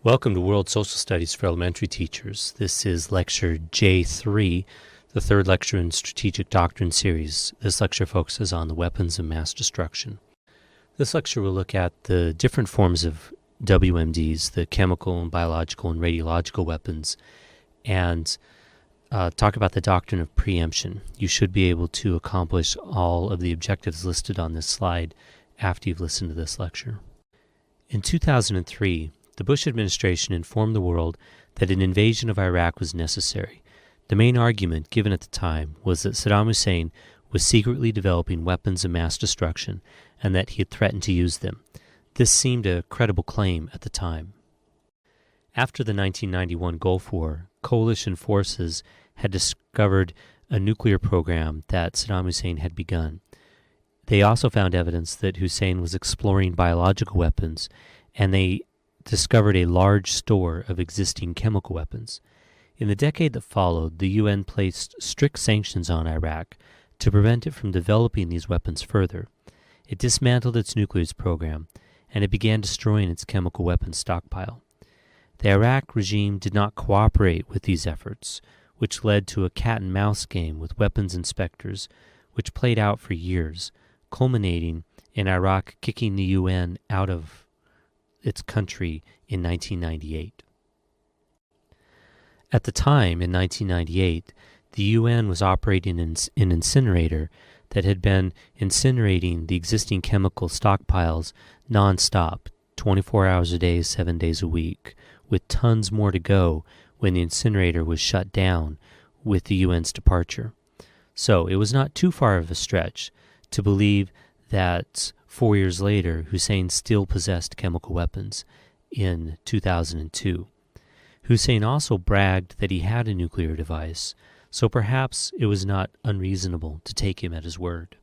Welcome to World Social Studies for Elementary Teachers. This is Lecture J3, the third lecture in Strategic Doctrine series. This lecture focuses on the weapons of mass destruction. This lecture will look at the different forms of WMDs, the chemical and biological and radiological weapons, and talk about the doctrine of preemption. You should be able to accomplish all of the objectives listed on this slide after you've listened to this lecture. In 2003, the Bush administration informed the world that an invasion of Iraq was necessary. The main argument given at the time was that Saddam Hussein was secretly developing weapons of mass destruction and that he had threatened to use them. This seemed a credible claim at the time. After the 1991 Gulf War, coalition forces had discovered a nuclear program that Saddam Hussein had begun. They also found evidence that Hussein was exploring biological weapons, and they discovered a large store of existing chemical weapons. In the decade that followed, the UN placed strict sanctions on Iraq to prevent it from developing these weapons further. It dismantled its nuclear program, and it began destroying its chemical weapons stockpile. The Iraq regime did not cooperate with these efforts, which led to a cat-and-mouse game with weapons inspectors, which played out for years, culminating in Iraq kicking the UN out of its country in 1998. At the time, in 1998, the UN was operating an incinerator that had been incinerating the existing chemical stockpiles non-stop, 24 hours a day, 7 days a week, with tons more to go when the incinerator was shut down with the UN's departure. So it was not too far of a stretch to believe that 4 years later, Hussein still possessed chemical weapons in 2002. Hussein also bragged that he had a nuclear device, so perhaps it was not unreasonable to take him at his word.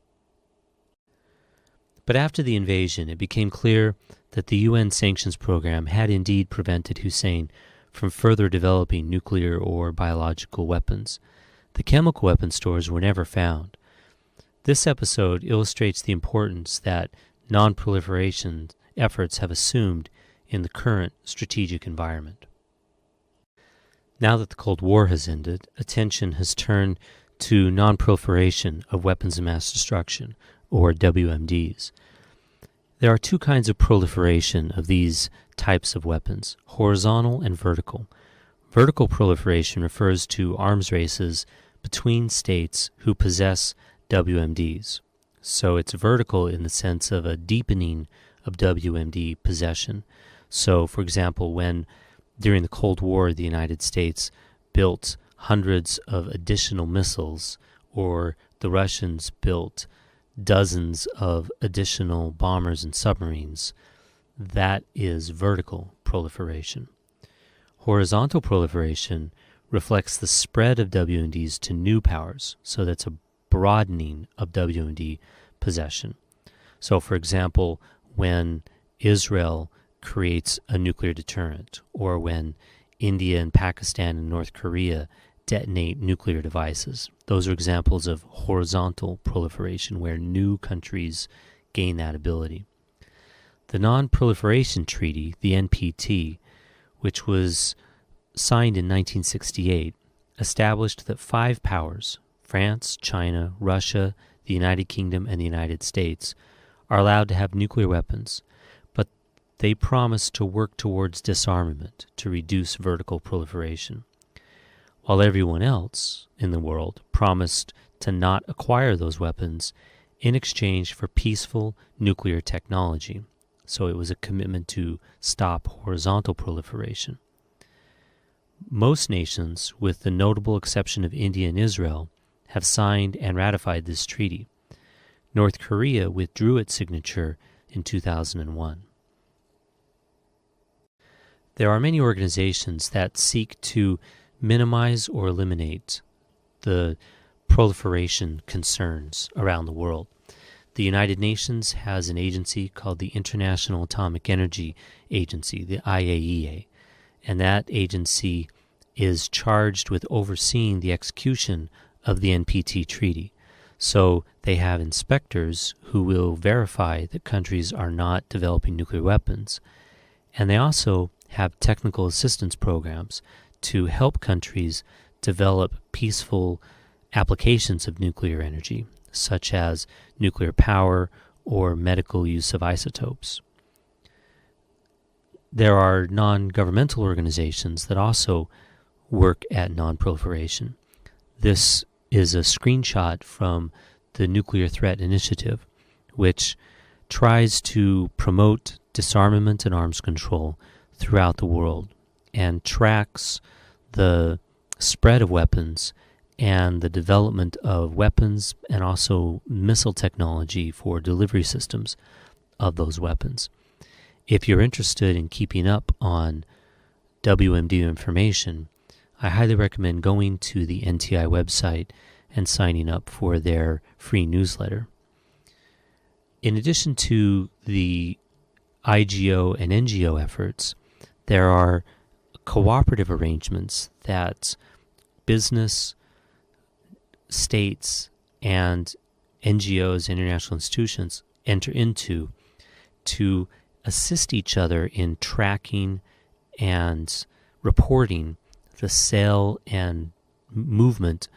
But after the invasion, it became clear that the UN sanctions program had indeed prevented Hussein from further developing nuclear or biological weapons. The chemical weapon stores were never found. This episode illustrates the importance that non-proliferation efforts have assumed in the current strategic environment. Now that the Cold War has ended, attention has turned to non-proliferation of weapons of mass destruction, or WMDs. There are two kinds of proliferation of these types of weapons, horizontal and vertical. Vertical proliferation refers to arms races between states who possess WMDs. So it's vertical in the sense of a deepening of WMD possession. So, for example, when during the Cold War the United States built hundreds of additional missiles, or the Russians built dozens of additional bombers and submarines, that is vertical proliferation. Horizontal proliferation reflects the spread of WMDs to new powers, so that's a broadening of WMD possession. So, for example, when Israel creates a nuclear deterrent, or when India and Pakistan and North Korea detonate nuclear devices, those are examples of horizontal proliferation where new countries gain that ability. The Non-Proliferation Treaty, the NPT, which was signed in 1968, established that 5 powers, France, China, Russia, the United Kingdom, and the United States, are allowed to have nuclear weapons, but they promise to work towards disarmament to reduce vertical proliferation, while everyone else in the world promised to not acquire those weapons in exchange for peaceful nuclear technology. So it was a commitment to stop horizontal proliferation. Most nations, with the notable exception of India and Israel, have signed and ratified this treaty. North Korea withdrew its signature in 2001. There are many organizations that seek to minimize or eliminate the proliferation concerns around the world. The United Nations has an agency called the International Atomic Energy Agency, the IAEA, and that agency is charged with overseeing the execution of the NPT treaty. So they have inspectors who will verify that countries are not developing nuclear weapons. And they also have technical assistance programs to help countries develop peaceful applications of nuclear energy, such as nuclear power or medical use of isotopes. There are non-governmental organizations that also work at non-proliferation. This is a screenshot from the Nuclear Threat Initiative, which tries to promote disarmament and arms control throughout the world and tracks the spread of weapons and the development of weapons and also missile technology for delivery systems of those weapons. If you're interested in keeping up on WMD information, I highly recommend going to the NTI website and signing up for their free newsletter. In addition to the IGO and NGO efforts, there are cooperative arrangements that business, states, and NGOs, international institutions, enter into to assist each other in tracking and reporting the sale and movement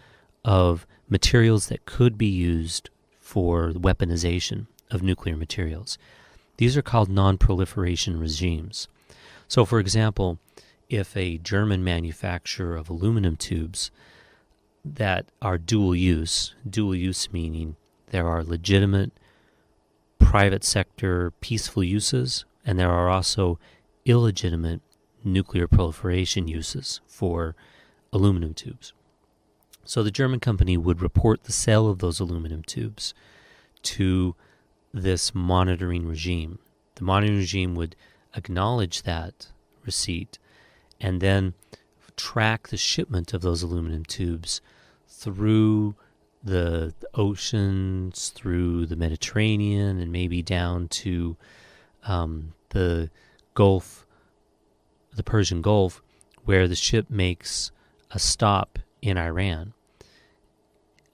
of materials that could be used for the weaponization of nuclear materials. These are called non-proliferation regimes. So, for example, if a German manufacturer of aluminum tubes that are dual use meaning there are legitimate private sector peaceful uses, and there are also illegitimate nuclear proliferation uses for aluminum tubes. So the German company would report the sale of those aluminum tubes to this monitoring regime. The monitoring regime would acknowledge that receipt and then track the shipment of those aluminum tubes through the oceans, through the Mediterranean, and maybe down to the Gulf, the Persian Gulf, where the ship makes a stop in Iran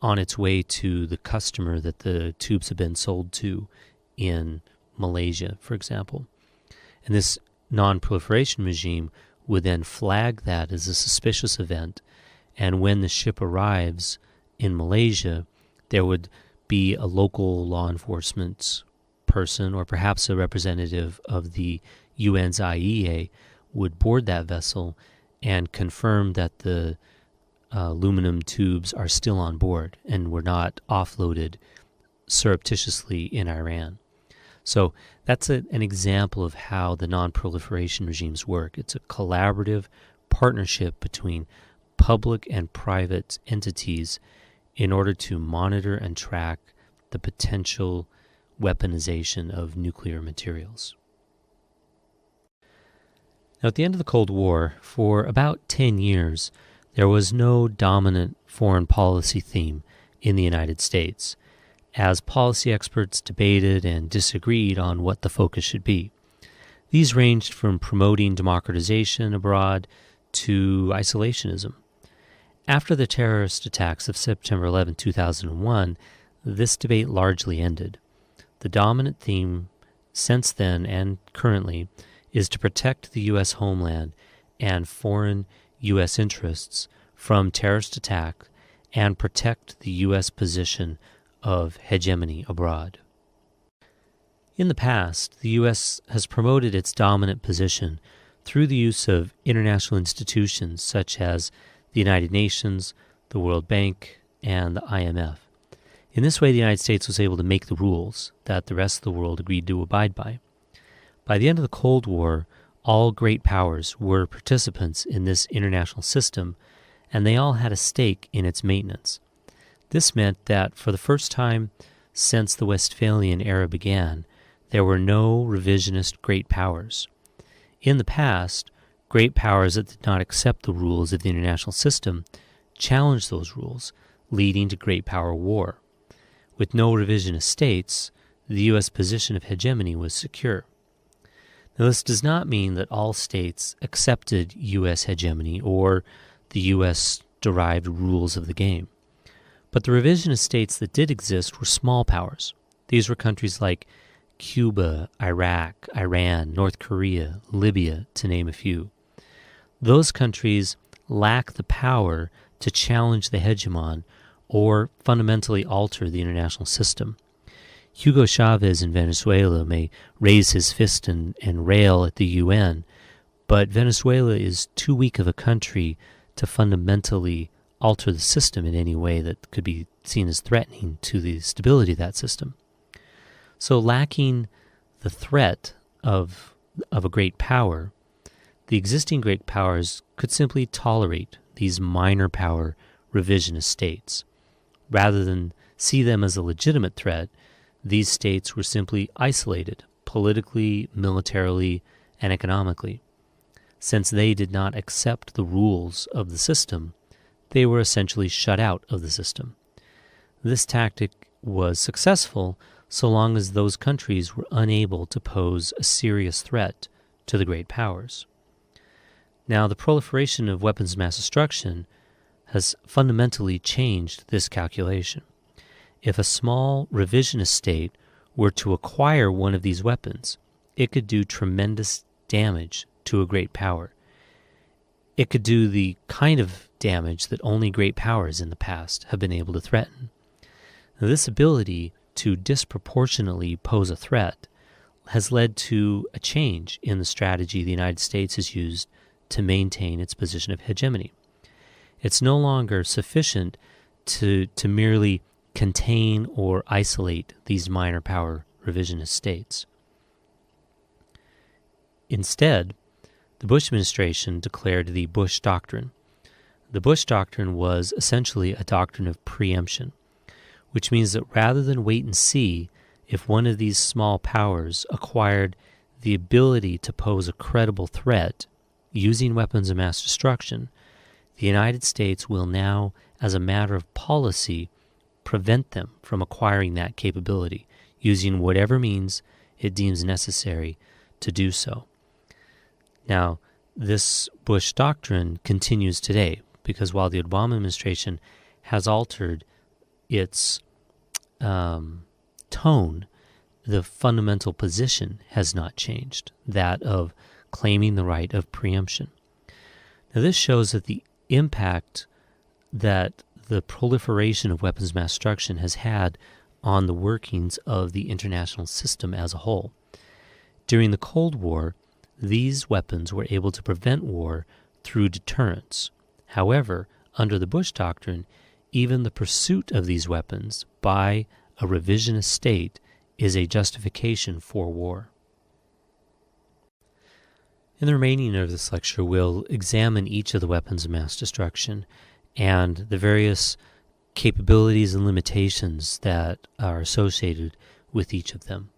on its way to the customer that the tubes have been sold to in Malaysia, for example. And this non-proliferation regime would then flag that as a suspicious event, and when the ship arrives in Malaysia, there would be a local law enforcement person or perhaps a representative of the UN's IEA would board that vessel and confirm that the aluminum tubes are still on board and were not offloaded surreptitiously in Iran. So that's an example of how the non-proliferation regimes work. It's a collaborative partnership between public and private entities in order to monitor and track the potential weaponization of nuclear materials. Now, at the end of the Cold War, for about 10 years, there was no dominant foreign policy theme in the United States, as policy experts debated and disagreed on what the focus should be. These ranged from promoting democratization abroad to isolationism. After the terrorist attacks of September 11, 2001, this debate largely ended. The dominant theme since then and currently is to protect the U.S. homeland and foreign U.S. interests from terrorist attack and protect the U.S. position of hegemony abroad. In the past, the U.S. has promoted its dominant position through the use of international institutions such as the United Nations, the World Bank, and the IMF. In this way, the United States was able to make the rules that the rest of the world agreed to abide by. By the end of the Cold War, all great powers were participants in this international system, and they all had a stake in its maintenance. This meant that for the first time since the Westphalian era began, there were no revisionist great powers. In the past, great powers that did not accept the rules of the international system challenged those rules, leading to great power war. With no revisionist states, the U.S. position of hegemony was secure. Now, this does not mean that all states accepted U.S. hegemony or the U.S.-derived rules of the game. But the revisionist states that did exist were small powers. These were countries like Cuba, Iraq, Iran, North Korea, Libya, to name a few. Those countries lack the power to challenge the hegemon or fundamentally alter the international system. Hugo Chavez in Venezuela may raise his fist and rail at the UN, but Venezuela is too weak of a country to fundamentally alter the system in any way that could be seen as threatening to the stability of that system. So lacking the threat of a great power, the existing great powers could simply tolerate these minor power revisionist states. Rather than see them as a legitimate threat, these states were simply isolated politically, militarily, and economically. Since they did not accept the rules of the system, they were essentially shut out of the system. This tactic was successful so long as those countries were unable to pose a serious threat to the great powers. Now, the proliferation of weapons of mass destruction has fundamentally changed this calculation. If a small revisionist state were to acquire one of these weapons, it could do tremendous damage to a great power. It could do the kind of damage that only great powers in the past have been able to threaten. Now, this ability to disproportionately pose a threat has led to a change in the strategy the United States has used to maintain its position of hegemony. It's no longer sufficient to merely contain or isolate these minor power revisionist states. Instead, the Bush administration declared the Bush Doctrine. The Bush Doctrine was essentially a doctrine of preemption, which means that rather than wait and see if one of these small powers acquired the ability to pose a credible threat using weapons of mass destruction, the United States will now, as a matter of policy, prevent them from acquiring that capability, using whatever means it deems necessary to do so. Now, this Bush Doctrine continues today, because while the Obama administration has altered its tone, the fundamental position has not changed, that of claiming the right of preemption. Now, this shows that the impact that the proliferation of weapons of mass destruction has had on the workings of the international system as a whole. During the Cold War, these weapons were able to prevent war through deterrence. However, under the Bush Doctrine, even the pursuit of these weapons by a revisionist state is a justification for war. In the remaining of this lecture, we'll examine each of the weapons of mass destruction and the various capabilities and limitations that are associated with each of them.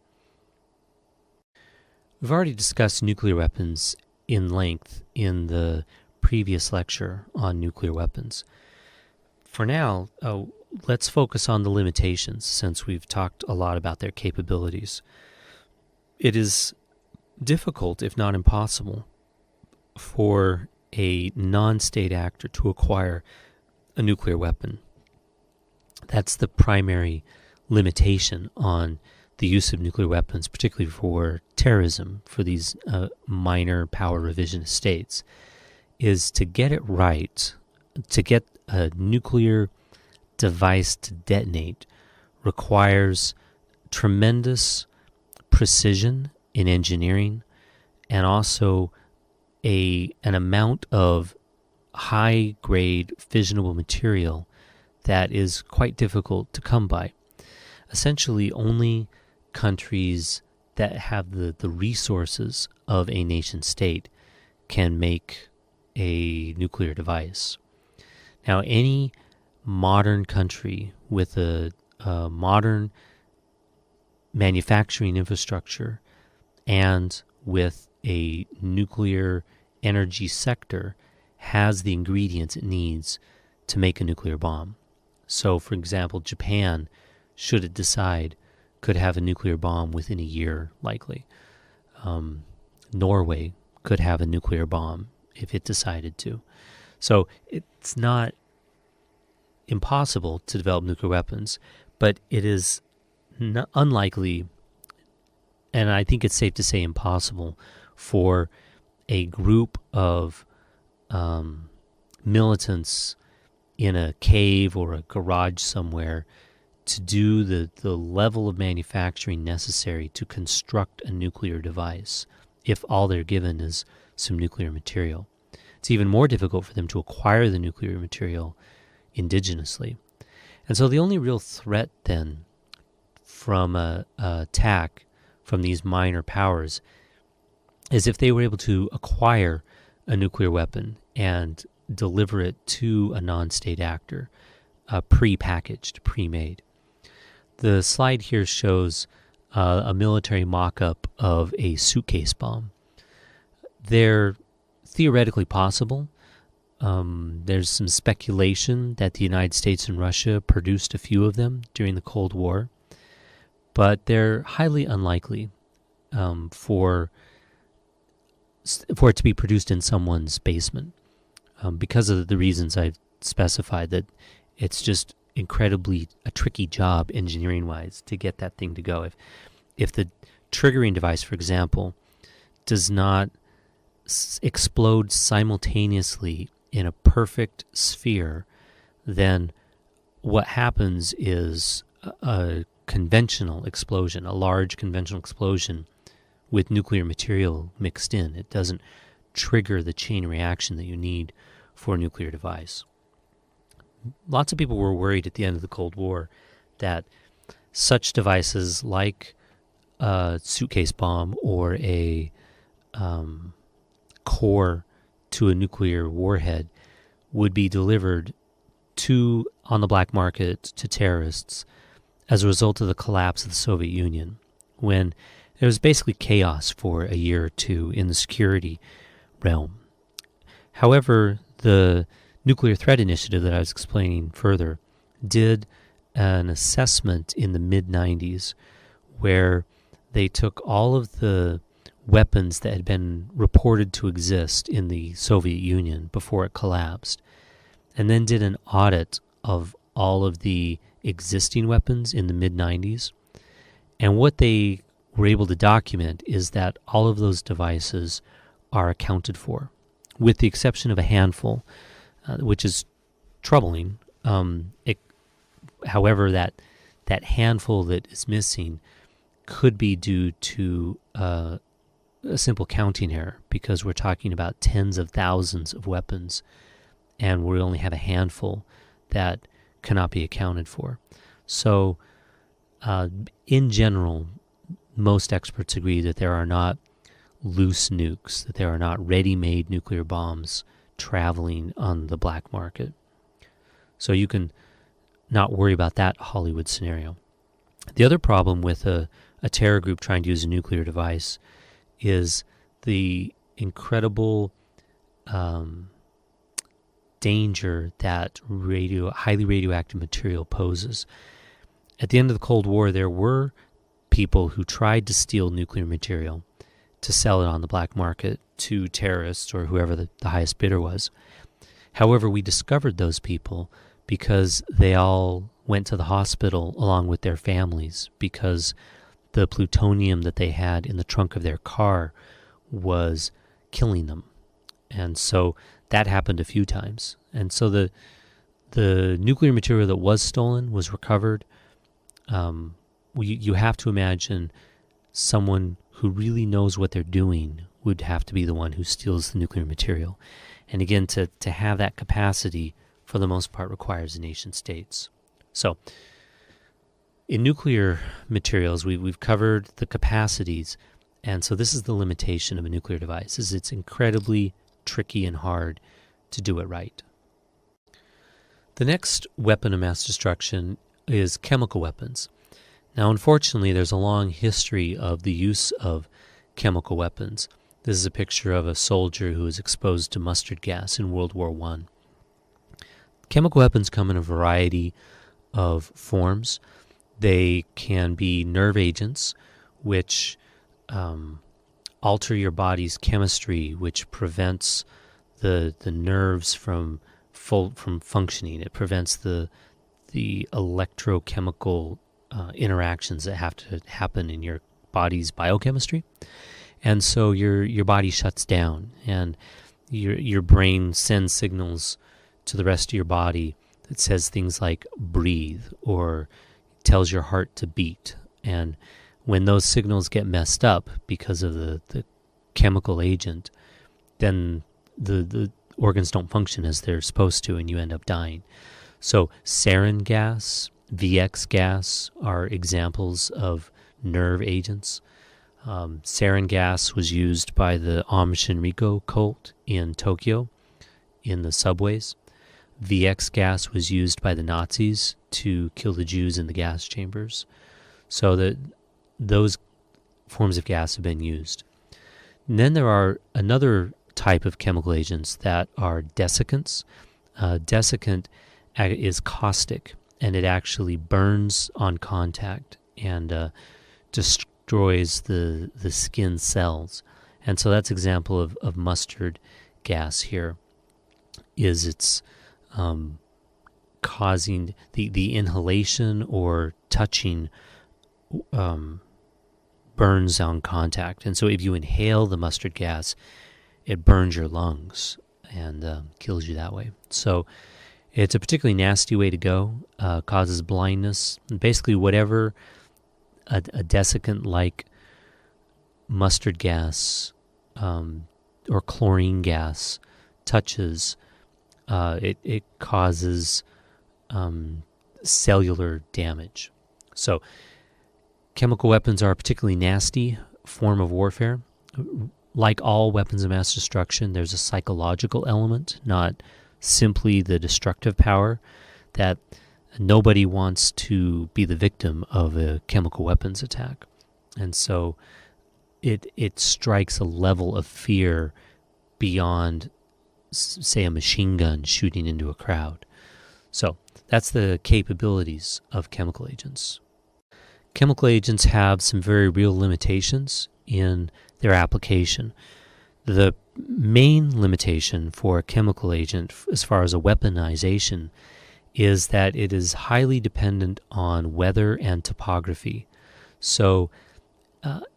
We've already discussed nuclear weapons in length in the previous lecture on nuclear weapons. For now, let's focus on the limitations, since we've talked a lot about their capabilities. It is difficult, if not impossible, for a non-state actor to acquire a nuclear weapon. That's the primary limitation on the use of nuclear weapons, particularly for terrorism, for these minor power revisionist states, is to get it right, to get a nuclear device to detonate requires tremendous precision in engineering and also an amount of high-grade fissionable material that is quite difficult to come by. Essentially, only countries that have the resources of a nation-state can make a nuclear device. Now, any modern country with a modern manufacturing infrastructure and with a nuclear energy sector has the ingredients it needs to make a nuclear bomb. So, for example, Japan, should it decide, could have a nuclear bomb within a year, likely. Norway could have a nuclear bomb if it decided to. So it's not impossible to develop nuclear weapons, but it is unlikely and I think it's safe to say impossible, for a group of militants in a cave or a garage somewhere to do the level of manufacturing necessary to construct a nuclear device if all they're given is some nuclear material. It's even more difficult for them to acquire the nuclear material indigenously. And so the only real threat then from a attack from these minor powers is if they were able to acquire a nuclear weapon and deliver it to a non-state actor, pre-packaged, pre-made. The slide here shows a military mock-up of a suitcase bomb. They're theoretically possible. There's some speculation that the United States and Russia produced a few of them during the Cold War, but they're highly unlikely for it to be produced in someone's basement because of the reasons I've specified, that it's just incredibly a tricky job engineering-wise to get that thing to go. If the triggering device, for example, does not explode simultaneously in a perfect sphere, then what happens is a conventional explosion, a large conventional explosion with nuclear material mixed in. It doesn't trigger the chain reaction that you need for a nuclear device. Lots of people were worried at the end of the Cold War that such devices like a suitcase bomb or a core to a nuclear warhead would be delivered on the black market to terrorists as a result of the collapse of the Soviet Union, when there was basically chaos for a year or two in the security realm. However, the Nuclear Threat Initiative that I was explaining further did an assessment in the mid-90s where they took all of the weapons that had been reported to exist in the Soviet Union before it collapsed, and then did an audit of all of the existing weapons in the mid-90s. And what they were able to document is that all of those devices are accounted for, with the exception of a handful, which is troubling. However, that handful that is missing could be due to a simple counting error, because we're talking about tens of thousands of weapons, and we only have a handful that cannot be accounted for. So, in general, most experts agree that there are not loose nukes, that there are not ready-made nuclear bombs traveling on the black market. So you can not worry about that Hollywood scenario. The other problem with a terror group trying to use a nuclear device is the incredible danger that highly radioactive material poses. At the end of the Cold War, there were people who tried to steal nuclear material to sell it on the black market to terrorists or whoever the highest bidder was. However, we discovered those people because they all went to the hospital along with their families because the plutonium that they had in the trunk of their car was killing them. And so that happened a few times. And so the nuclear material that was stolen was recovered. You have to imagine someone who really knows what they're doing would have to be the one who steals the nuclear material. And again, to have that capacity, for the most part, requires the nation states. So, in nuclear materials, we've covered the capacities, and so this is the limitation of a nuclear device, is it's incredibly tricky and hard to do it right. The next weapon of mass destruction is chemical weapons. Now, unfortunately, there's a long history of the use of chemical weapons. This is a picture of a soldier who was exposed to mustard gas in World War I. Chemical weapons come in a variety of forms. They can be nerve agents, which alter your body's chemistry, which prevents the nerves from functioning. It prevents the electrochemical interactions that have to happen in your body's biochemistry. And so your body shuts down, and your brain sends signals to the rest of your body that says things like breathe, or tells your heart to beat. And when those signals get messed up because of the chemical agent, then the organs don't function as they're supposed to, and you end up dying. So sarin gas, VX gas are examples of nerve agents. Sarin gas was used by the Aum Shinrikyo cult in Tokyo in the subways. VX gas was used by the Nazis to kill the Jews in the gas chambers. So those forms of gas have been used. And then there are another type of chemical agents that are desiccants. Desiccant is caustic, and it actually burns on contact and destroys the skin cells. And so that's an example of mustard gas here, is it's causing the inhalation or touching burns on contact. And so if you inhale the mustard gas, it burns your lungs and kills you that way. So it's a particularly nasty way to go, causes blindness. And basically whatever a desiccant like mustard gas or chlorine gas touches, it causes cellular damage. So chemical weapons are a particularly nasty form of warfare. Like all weapons of mass destruction, there's a psychological element, not simply the destructive power, that nobody wants to be the victim of a chemical weapons attack. And so it strikes a level of fear beyond, say, a machine gun shooting into a crowd. So that's the capabilities of chemical agents. Chemical agents have some very real limitations in their application. The main limitation for a chemical agent, as far as a weaponization, is that it is highly dependent on weather and topography. So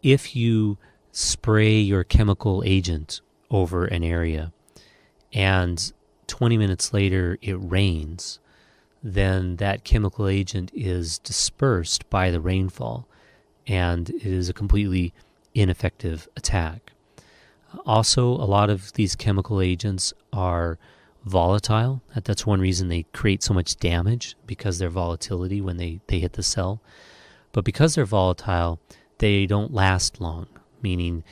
if you spray your chemical agent over an area and 20 minutes later it rains, then that chemical agent is dispersed by the rainfall, and it is a completely ineffective attack. Also, a lot of these chemical agents are volatile. That's one reason they create so much damage, because their volatility when they hit the cell. But because they're volatile, they don't last long, meaning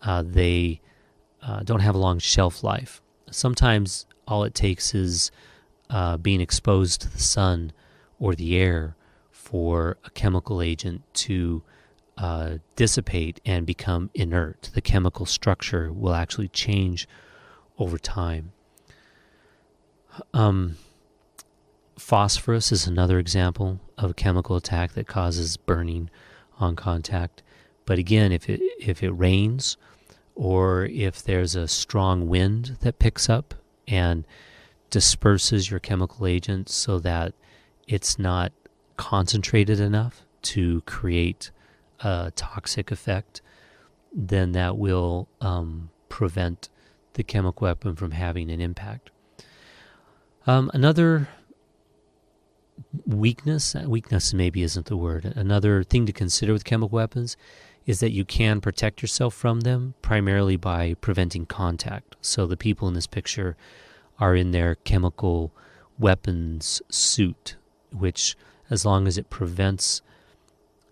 they don't have a long shelf life. Sometimes all it takes is being exposed to the sun or the air for a chemical agent to dissipate and become inert. The chemical structure will actually change over time. Phosphorus is another example of a chemical attack that causes burning on contact. But again, if it rains, or if there's a strong wind that picks up and disperses your chemical agent so that it's not concentrated enough to create a toxic effect, then that will prevent the chemical weapon from having an impact. Another weakness maybe isn't the word, another thing to consider with chemical weapons is that you can protect yourself from them primarily by preventing contact. So the people in this picture are in their chemical weapons suit, which, as long as it prevents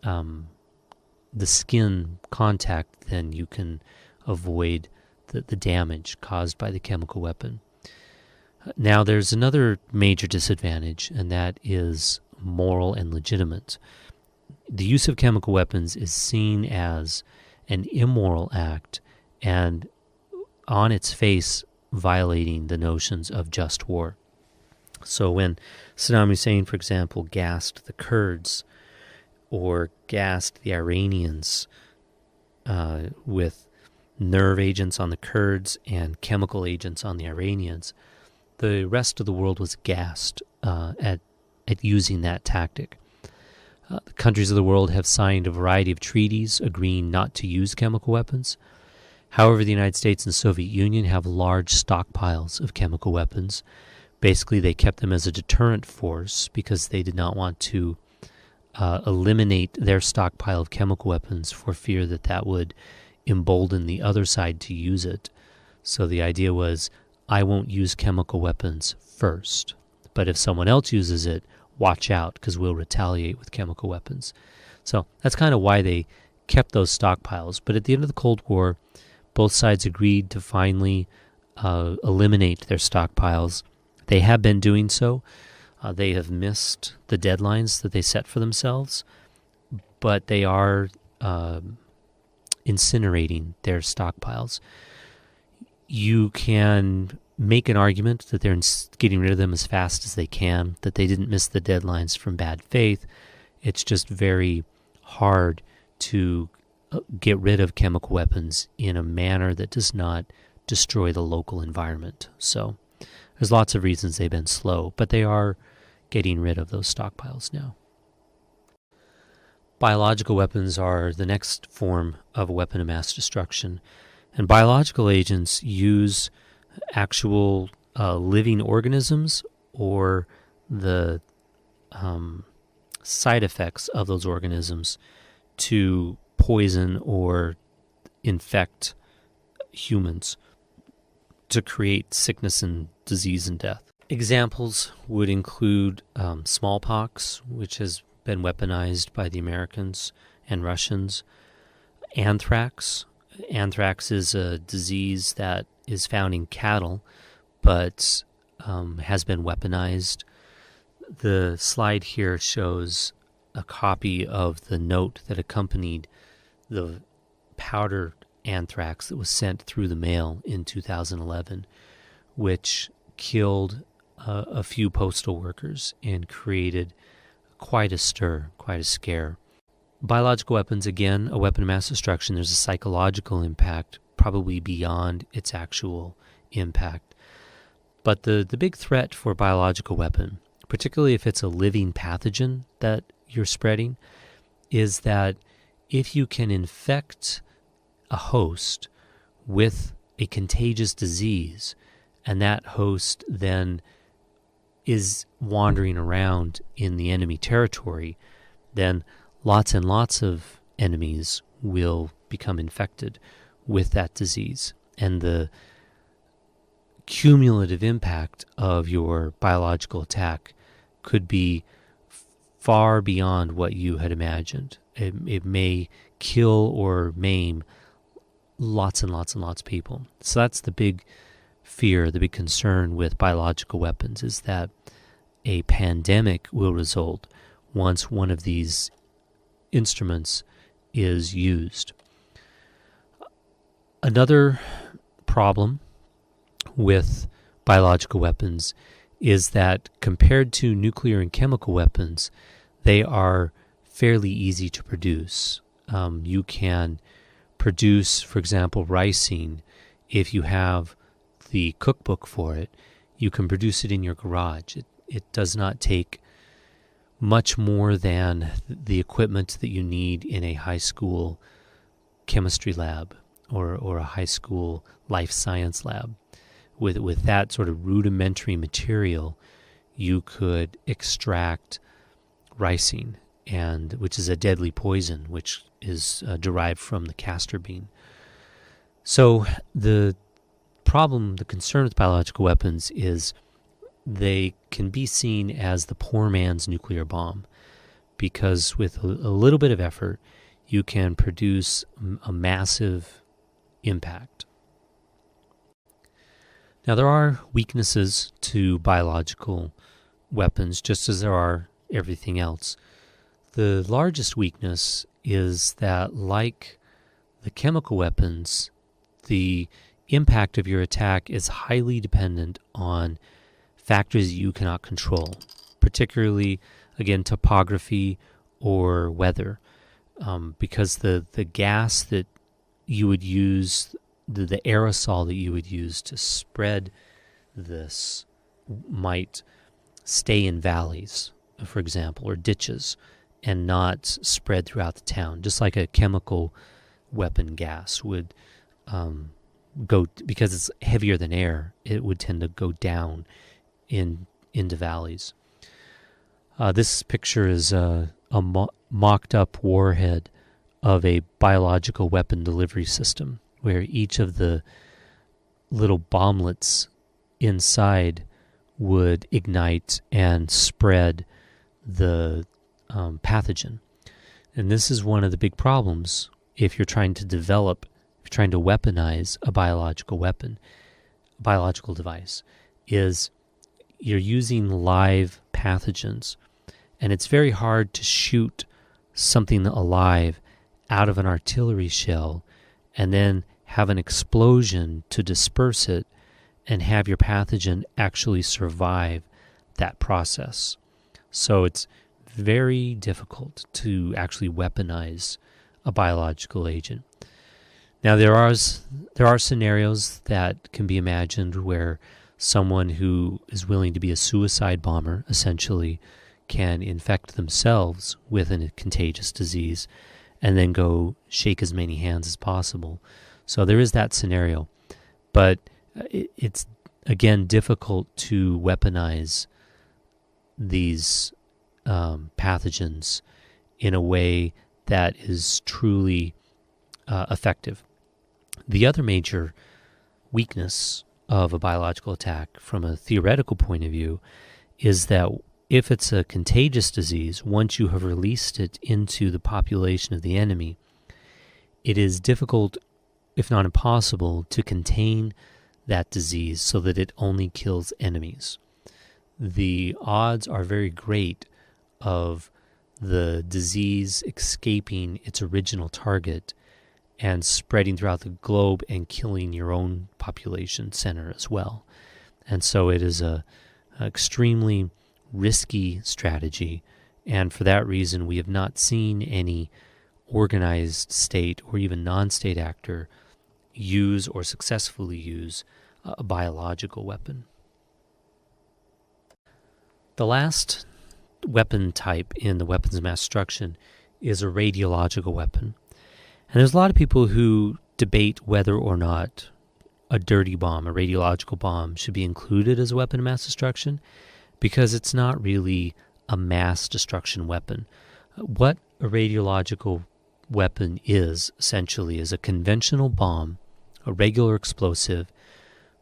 the skin contact, then you can avoid the damage caused by the chemical weapon. Now, there's another major disadvantage, and that is moral and legitimate. The use of chemical weapons is seen as an immoral act, and on its face violating the notions of just war. So when Saddam Hussein, for example, gassed the Kurds or gassed the Iranians with nerve agents on the Kurds and chemical agents on the Iranians, the rest of the world was gassed at using that tactic. The countries of the world have signed a variety of treaties agreeing not to use chemical weapons. However, the United States and Soviet Union have large stockpiles of chemical weapons. Basically, they kept them as a deterrent force because they did not want to eliminate their stockpile of chemical weapons for fear that that would embolden the other side to use it. So the idea was, I won't use chemical weapons first, but if someone else uses it, watch out because we'll retaliate with chemical weapons. So that's kind of why they kept those stockpiles. But at the end of the Cold War, both sides agreed to finally eliminate their stockpiles. They have been doing so. They have missed the deadlines that they set for themselves, but they are incinerating their stockpiles. You can make an argument that they're getting rid of them as fast as they can, that they didn't miss the deadlines from bad faith. It's just very hard to get rid of chemical weapons in a manner that does not destroy the local environment. So there's lots of reasons they've been slow, but they are getting rid of those stockpiles now. Biological weapons are the next form of a weapon of mass destruction. And biological agents use actual living organisms or the side effects of those organisms to poison or infect humans to create sickness and disease and death. Examples would include smallpox, which has been weaponized by the Americans and Russians, anthrax. Anthrax is a disease that is found in cattle, but has been weaponized. The slide here shows a copy of the note that accompanied the powdered anthrax that was sent through the mail in 2011, which killed a few postal workers and created quite a stir, quite a scare. Biological weapons, again, a weapon of mass destruction. There's a psychological impact, probably beyond its actual impact. But the big threat for a biological weapon, particularly if it's a living pathogen that you're spreading, is that if you can infect a host with a contagious disease, and that host then is wandering around in the enemy territory, then lots and lots of enemies will become infected with that disease. And the cumulative impact of your biological attack could be far beyond what you had imagined. It may kill or maim lots and lots and lots of people. So that's the big fear, the big concern with biological weapons, is that a pandemic will result once one of these instruments is used. Another problem with biological weapons is that compared to nuclear and chemical weapons, they are fairly easy to produce. You can produce, for example, ricin. If you have the cookbook for it, you can produce it in your garage. It does not take much more than the equipment that you need in a high school chemistry lab or a high school life science lab. With that sort of rudimentary material, you could extract ricin, which is a deadly poison, which is derived from the castor bean. So the concern with biological weapons is they can be seen as the poor man's nuclear bomb, because with a little bit of effort, you can produce a massive impact. Now, there are weaknesses to biological weapons, just as there are everything else. The largest weakness is that, like the chemical weapons, the impact of your attack is highly dependent on factors you cannot control, particularly, again, topography or weather, because the gas that you would use, the aerosol that you would use to spread this might stay in valleys, for example, or ditches, and not spread throughout the town, just like a chemical weapon gas would go, because it's heavier than air, it would tend to go down into valleys. This picture is a mocked-up warhead of a biological weapon delivery system, where each of the little bomblets inside would ignite and spread the pathogen. And this is one of the big problems if you're trying to weaponize a biological weapon, biological device, is you're using live pathogens. And it's very hard to shoot something alive out of an artillery shell and then have an explosion to disperse it and have your pathogen actually survive that process. So it's very difficult to actually weaponize a biological agent. Now there are scenarios that can be imagined where someone who is willing to be a suicide bomber essentially can infect themselves with a contagious disease and then go shake as many hands as possible. So there is that scenario. But it's, again, difficult to weaponize these pathogens in a way that is truly effective. The other major weakness of a biological attack from a theoretical point of view is that if it's a contagious disease, once you have released it into the population of the enemy, it is difficult, if not impossible, to contain that disease so that it only kills enemies. The odds are very great of the disease escaping its original target and spreading throughout the globe and killing your own population center as well. And so it is an extremely risky strategy, and for that reason we have not seen any organized state or even non-state actor use or successfully use a biological weapon. The last weapon type in the weapons of mass destruction is a radiological weapon. And there's a lot of people who debate whether or not a dirty bomb, a radiological bomb, should be included as a weapon of mass destruction, because it's not really a mass destruction weapon. What a radiological weapon is, essentially, is a conventional bomb, a regular explosive,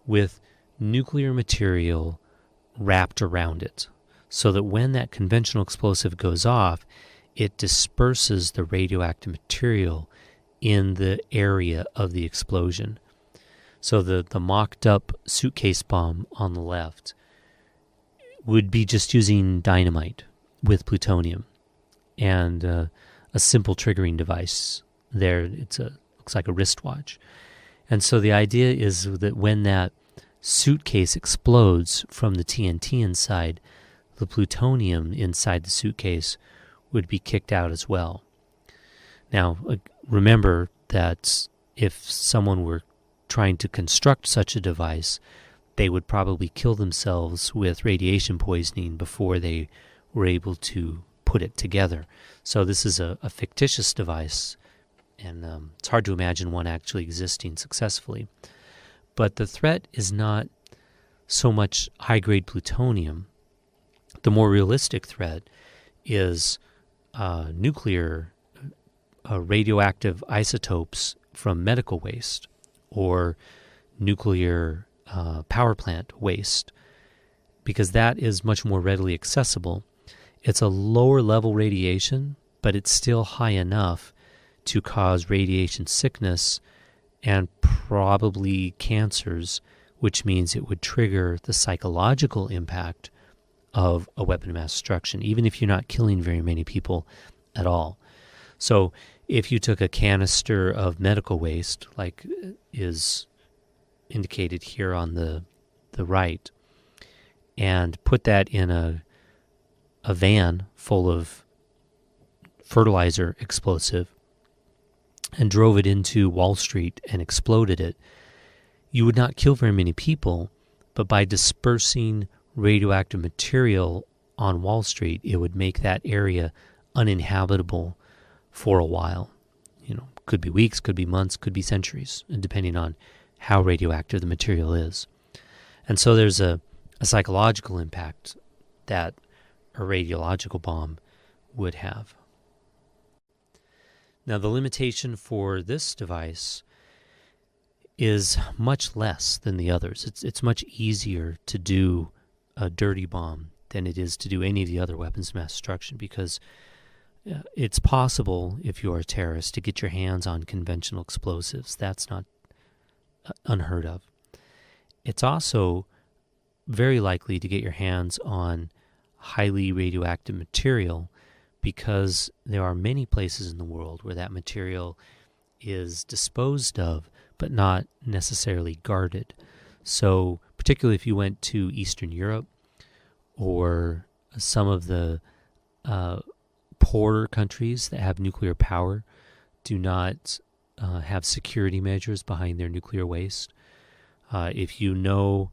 with nuclear material wrapped around it, so that when that conventional explosive goes off, it disperses the radioactive material in the area of the explosion. So the mocked-up suitcase bomb on the left would be just using dynamite with plutonium and a simple triggering device there. Looks like a wristwatch. And so the idea is that when that suitcase explodes from the TNT inside, the plutonium inside the suitcase would be kicked out as well. Now, remember that if someone were trying to construct such a device, they would probably kill themselves with radiation poisoning before they were able to put it together. So this is a fictitious device, and it's hard to imagine one actually existing successfully. But the threat is not so much high-grade plutonium. The more realistic threat is nuclear radioactive isotopes from medical waste or nuclear power plant waste, because that is much more readily accessible. It's a lower level radiation, but it's still high enough to cause radiation sickness and probably cancers, which means it would trigger the psychological impact of a weapon of mass destruction, even if you're not killing very many people at all. So if you took a canister of medical waste, like is indicated here on the right, and put that in a van full of fertilizer explosive and drove it into Wall Street and exploded it, you would not kill very many people, but by dispersing radioactive material on Wall Street, it would make that area uninhabitable for a while. Could be weeks, could be months, could be centuries, and depending on how radioactive the material is. And so there's a psychological impact that a radiological bomb would have. Now, the limitation for this device is much less than the others. It's much easier to do a dirty bomb than it is to do any of the other weapons of mass destruction, because it's possible, if you are a terrorist, to get your hands on conventional explosives. That's not unheard of. It's also very likely to get your hands on highly radioactive material, because there are many places in the world where that material is disposed of but not necessarily guarded. So particularly if you went to Eastern Europe or some of the poorer countries that have nuclear power do not have security measures behind their nuclear waste. If you know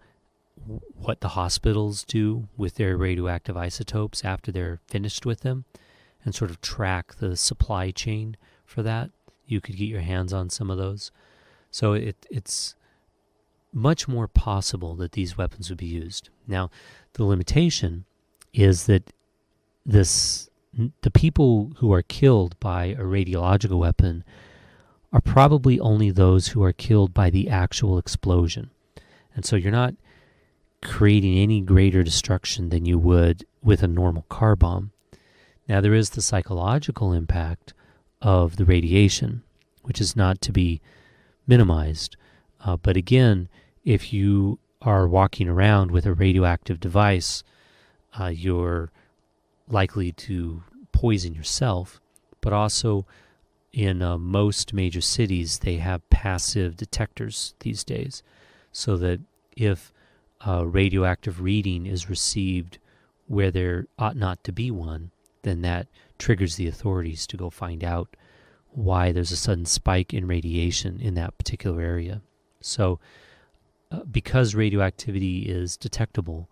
what the hospitals do with their radioactive isotopes after they're finished with them, and sort of track the supply chain for that, you could get your hands on some of those. So it's much more possible that these weapons would be used. Now, the limitation is that the people who are killed by a radiological weapon are probably only those who are killed by the actual explosion. And so you're not creating any greater destruction than you would with a normal car bomb. Now, there is the psychological impact of the radiation, which is not to be minimized. But again, if you are walking around with a radioactive device, you're likely to poison yourself. But also, in most major cities, they have passive detectors these days, so that if a radioactive reading is received where there ought not to be one, then that triggers the authorities to go find out why there's a sudden spike in radiation in that particular area. So because radioactivity is detectable,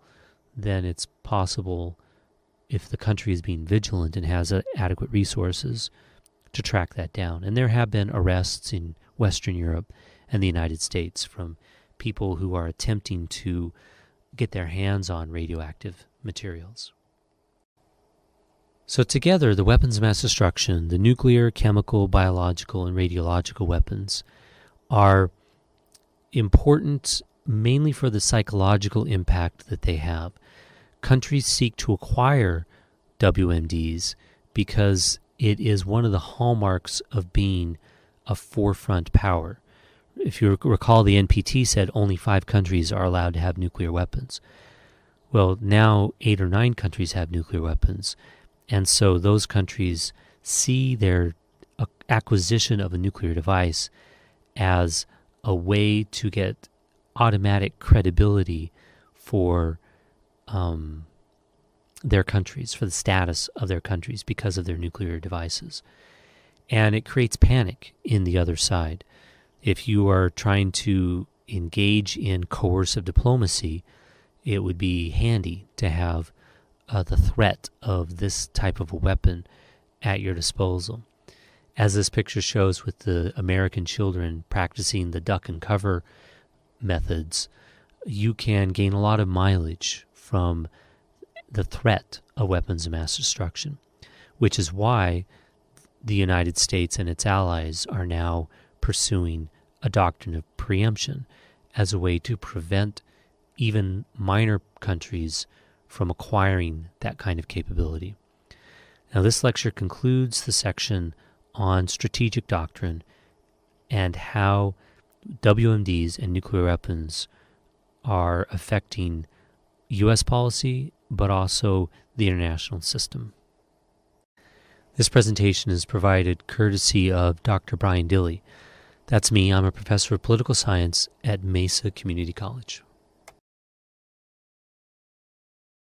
then it's possible, if the country is being vigilant and has adequate resources, to track that down. And there have been arrests in Western Europe and the United States from people who are attempting to get their hands on radioactive materials. So together, the weapons of mass destruction, the nuclear, chemical, biological, and radiological weapons, are important mainly for the psychological impact that they have. Countries seek to acquire WMDs because it is one of the hallmarks of being a forefront power. If you recall, the NPT said only 5 countries are allowed to have nuclear weapons. Well, now 8 or 9 countries have nuclear weapons. And so those countries see their acquisition of a nuclear device as a way to get automatic credibility for their countries, for the status of their countries because of their nuclear devices. And it creates panic in the other side. If you are trying to engage in coercive diplomacy, it would be handy to have the threat of this type of a weapon at your disposal. As this picture shows with the American children practicing the duck and cover methods, you can gain a lot of mileage from the threat of weapons of mass destruction, which is why the United States and its allies are now pursuing a doctrine of preemption as a way to prevent even minor countries from acquiring that kind of capability. Now, this lecture concludes the section on strategic doctrine and how WMDs and nuclear weapons are affecting U.S. policy, but also the international system. This presentation is provided courtesy of Dr. Brian Dilley. That's me. I'm a professor of political science at Mesa Community College.